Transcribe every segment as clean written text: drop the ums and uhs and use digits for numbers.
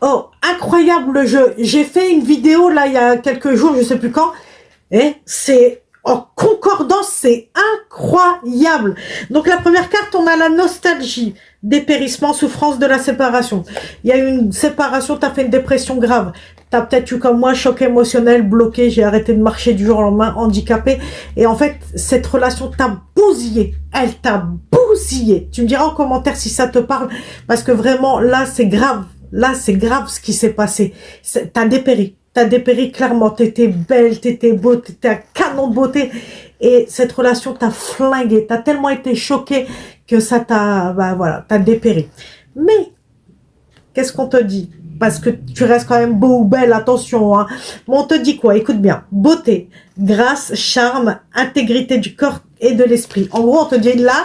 Oh, incroyable le jeu. J'ai fait une vidéo là il y a quelques jours, je sais plus quand. Et c'est en concordance, c'est incroyable. Donc la première carte, on a la nostalgie, dépérissement, souffrance de la séparation. Il y a eu une séparation, tu as fait une dépression grave. Tu as peut-être eu comme moi, choc émotionnel, bloqué, j'ai arrêté de marcher du jour au lendemain, handicapé. Et en fait, cette relation t'a bousillé. Elle t'a bousillé. Tu me diras en commentaire si ça te parle, parce que vraiment, là, c'est grave. Là, c'est grave ce qui s'est passé. T'as dépéri. T'as dépéri clairement. T'étais belle, t'étais beau, t'étais un canon de beauté. Et cette relation t'a flingué. T'as tellement été choqué que ça t'a, bah voilà, t'as dépéri. Mais, qu'est-ce qu'on te dit? Parce que tu restes quand même beau ou belle, attention, hein. Mais on te dit quoi? Écoute bien. Beauté, grâce, charme, intégrité du corps et de l'esprit. En gros, on te dit là,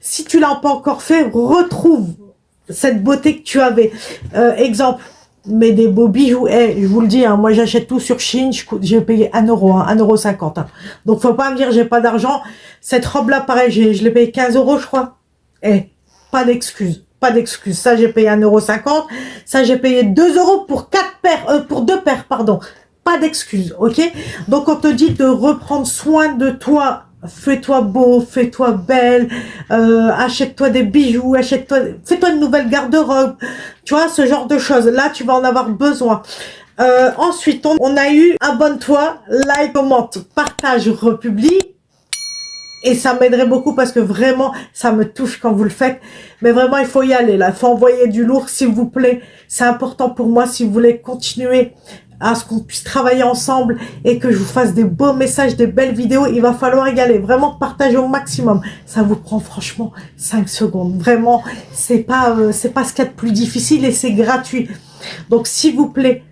si tu l'as pas encore fait, retrouve cette beauté que tu avais. Exemple, mais des beaux bijoux. Je vous le dis, hein, moi j'achète tout sur Chine, j'ai payé 1 euro, hein, 1,50 €. Hein. Donc faut pas me dire j'ai pas d'argent. Cette robe-là, pareil, je l'ai payé 15 €, je crois. Pas d'excuse. Pas d'excuse. Ça, j'ai payé 1,50 €. Ça, j'ai payé 2 € pour 4 paires, pour 2 paires, pardon. Pas d'excuse, ok? Donc on te dit de reprendre soin de toi. Fais-toi beau, fais-toi belle, achète-toi des bijoux, fais-toi une nouvelle garde-robe, tu vois, ce genre de choses. Là, tu vas en avoir besoin. Ensuite, on a eu abonne-toi, like, commente, partage, republie. Et ça m'aiderait beaucoup parce que vraiment, ça me touche quand vous le faites. Mais vraiment, il faut y aller là. Il faut envoyer du lourd, s'il vous plaît. C'est important pour moi si vous voulez continuer à ce qu'on puisse travailler ensemble et que je vous fasse des beaux messages, des belles vidéos. Il va falloir y aller. Vraiment, partager au maximum. Ça vous prend franchement 5 secondes. Vraiment, c'est pas ce qu'il y a de plus difficile et c'est gratuit. Donc, s'il vous plaît,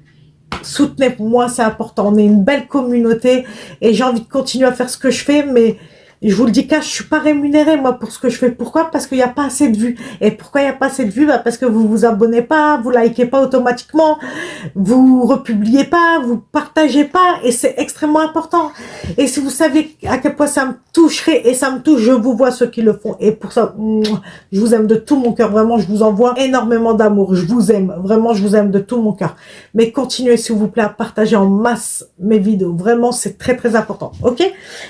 soutenez. Pour moi, c'est important. On est une belle communauté et j'ai envie de continuer à faire ce que je fais, mais je vous le dis, je suis pas rémunérée, moi, pour ce que je fais. Pourquoi? Parce qu'il n'y a pas assez de vues. Et pourquoi il n'y a pas assez de vues? Bah, parce que vous vous abonnez pas, vous likez pas automatiquement, vous republiez pas, vous partagez pas, et c'est extrêmement important. Et si vous savez à quel point ça me toucherait, et ça me touche, je vous vois ceux qui le font. Et pour ça, je vous aime de tout mon cœur. Vraiment, je vous envoie énormément d'amour. Je vous aime. Vraiment, je vous aime de tout mon cœur. Mais continuez, s'il vous plaît, à partager en masse mes vidéos. Vraiment, c'est très, très important. Ok?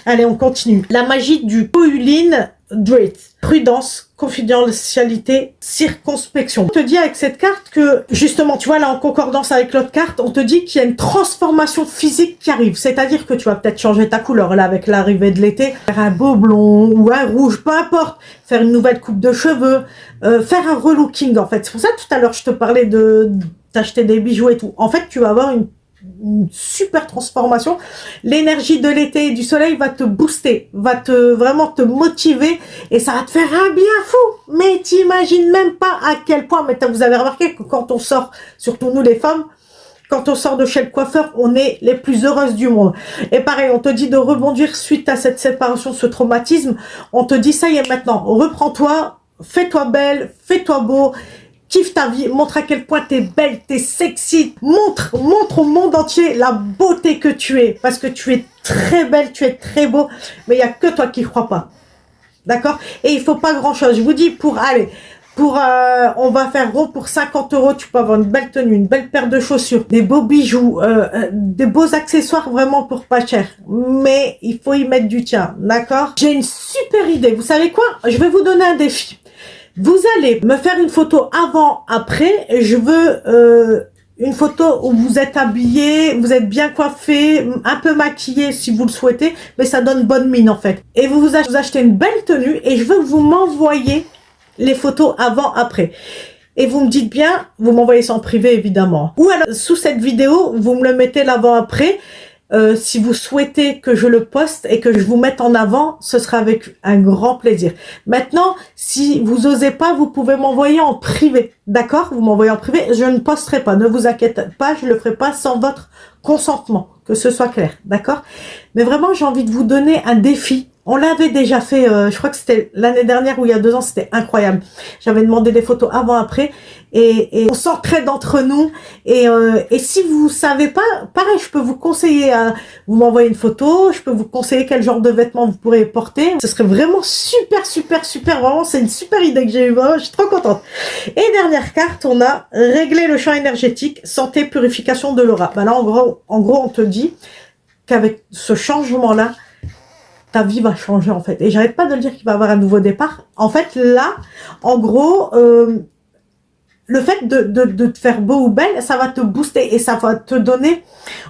Allez, on continue. La magie du Pauline Drake. Prudence, confidentialité, circonspection. On te dit avec cette carte que, justement, tu vois, là, en concordance avec l'autre carte, on te dit qu'il y a une transformation physique qui arrive. C'est-à-dire que tu vas peut-être changer ta couleur, là, avec l'arrivée de l'été. Faire un beau blond ou un rouge, peu importe. Faire une nouvelle coupe de cheveux. Faire un relooking, en fait. C'est pour ça, tout à l'heure, je te parlais de t'acheter des bijoux et tout. En fait, tu vas avoir une super transformation. L'énergie de l'été et du soleil va te booster, va vraiment te motiver et ça va te faire un bien fou. Mais t'imagines même pas à quel point, mais vous avez remarqué que quand on sort, surtout nous les femmes, quand on sort de chez le coiffeur, on est les plus heureuses du monde. Et pareil, on te dit de rebondir suite à cette séparation, ce traumatisme. On te dit ça y est maintenant, reprends-toi, fais-toi belle, fais-toi beau. Kiffe ta vie, montre à quel point t'es belle, t'es sexy, montre au monde entier la beauté que tu es, parce que tu es très belle, tu es très beau, mais il n'y a que toi qui ne crois pas, d'accord? Et il faut pas grand chose, je vous dis, on va faire gros pour 50 €, tu peux avoir une belle tenue, une belle paire de chaussures, des beaux bijoux, des beaux accessoires vraiment pour pas cher, mais il faut y mettre du tien, d'accord? J'ai une super idée, vous savez quoi? Je vais vous donner un défi. Vous allez me faire une photo avant-après. Je veux une photo où vous êtes habillé, vous êtes bien coiffé, un peu maquillé si vous le souhaitez, mais ça donne bonne mine en fait. Et vous achetez une belle tenue et je veux que vous m'envoyiez les photos avant-après. Et vous me dites bien, vous m'envoyez ça en privé évidemment. Ou alors, sous cette vidéo, vous me le mettez l'avant-après. Si vous souhaitez que je le poste et que je vous mette en avant, ce sera avec un grand plaisir. Maintenant, si vous osez pas, vous pouvez m'envoyer en privé, d'accord? Vous m'envoyez en privé, je ne posterai pas, ne vous inquiétez pas, je le ferai pas sans votre consentement, que ce soit clair, d'accord? Mais vraiment, j'ai envie de vous donner un défi On l'avait déjà fait, je crois que c'était l'année dernière ou il y a 2 ans, c'était incroyable. J'avais demandé des photos avant-après et on s'entraide entre nous. Et si vous savez pas, pareil, je peux vous conseiller, vous m'envoyez une photo, je peux vous conseiller quel genre de vêtements vous pourrez porter. Ce serait vraiment super, super, super, vraiment, c'est une super idée que j'ai eue, vraiment, je suis trop contente. Et dernière carte, on a régler le champ énergétique, santé, purification de l'aura. Ben là, en gros, on te dit qu'avec ce changement-là, ta vie va changer en fait. Et j'arrête pas de le dire qu'il va y avoir un nouveau départ. En fait, là, en gros, le fait de te faire beau ou belle, ça va te booster et ça va te donner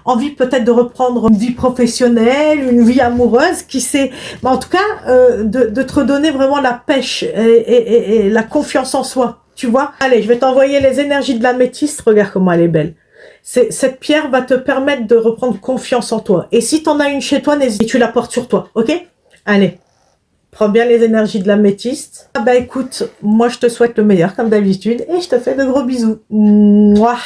envie peut-être de reprendre une vie professionnelle, une vie amoureuse, qui sait. Mais en tout cas, de te redonner vraiment la pêche et la confiance en soi. Tu vois? Allez, je vais t'envoyer les énergies de l'améthyste. Regarde comment elle est belle. Cette pierre va te permettre de reprendre confiance en toi. Et si tu en as une chez toi, n'hésite, tu la portes sur toi, ok? Allez, prends bien les énergies de l'améthyste. Ah bah écoute, moi je te souhaite le meilleur comme d'habitude et je te fais de gros bisous. Mouah.